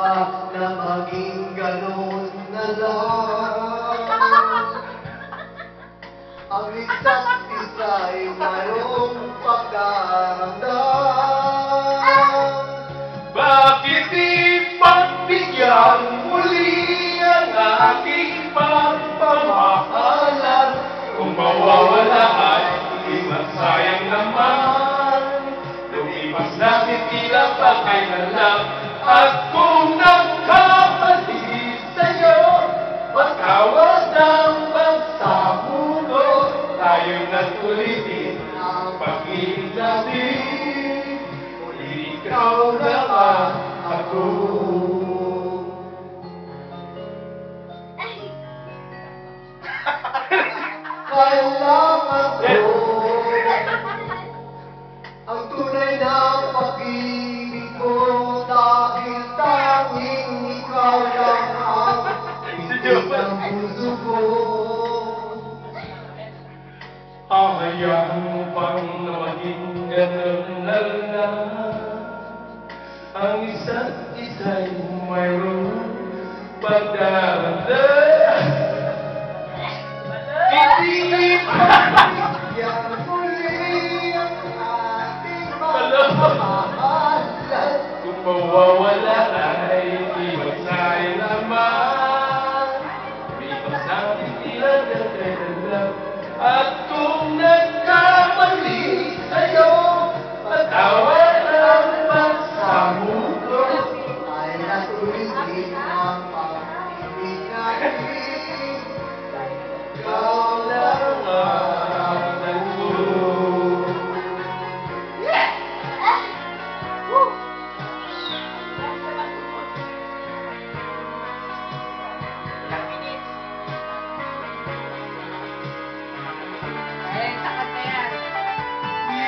na maging ganun na lang. Ang isa't isa'y mayroong pagdaramdam. Bakit di pagbigyan muli ang aking pagmamahalan? Kung mawawala ay di masayang naman. Lumipas na titila pa kailan lang. At kung nagkamali sa'yo, patawad ang pagsabulo. Tayo na't ulitin ang pag-ibig. Ikaw naman ako. Kailangan ko ang tunay na pag-ibig ko, dahil tanging ikaw lang ang ibig ng puso ko. Hayaan mo bang na maging ganun na lang? Ang isa't isa'y mayroong pagdaramdam. Hindi Pagbigyan muli ang ating pagmamahalan. kung mawawala ay di masaya naman. Lipas ang titila na kailan lang. At kung nagkamali sa'yo, patawad ang pagsamulo. Ay natuloy ang pag-ibig natin. Ikaw lang ang nagtulog.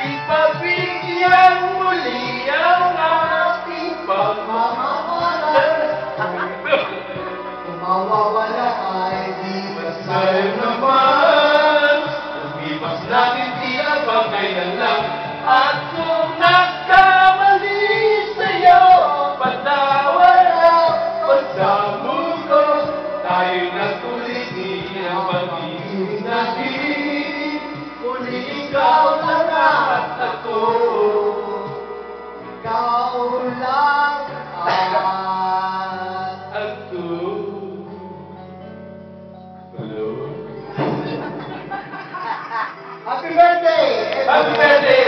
Ipabigyan muli ang ating pagmamahalan. Kung mawawala ay di Sa'yo naman, lumipas natin tila ba kailan lang. At kung nagkamali sa'yo, patawad ang pagsamulo. Tayo natulitin ang pag-ibig natin. Uli ikaw lang at ako. Ikaw lang ang Ako. Hello? Happy birthday! Happy birthday!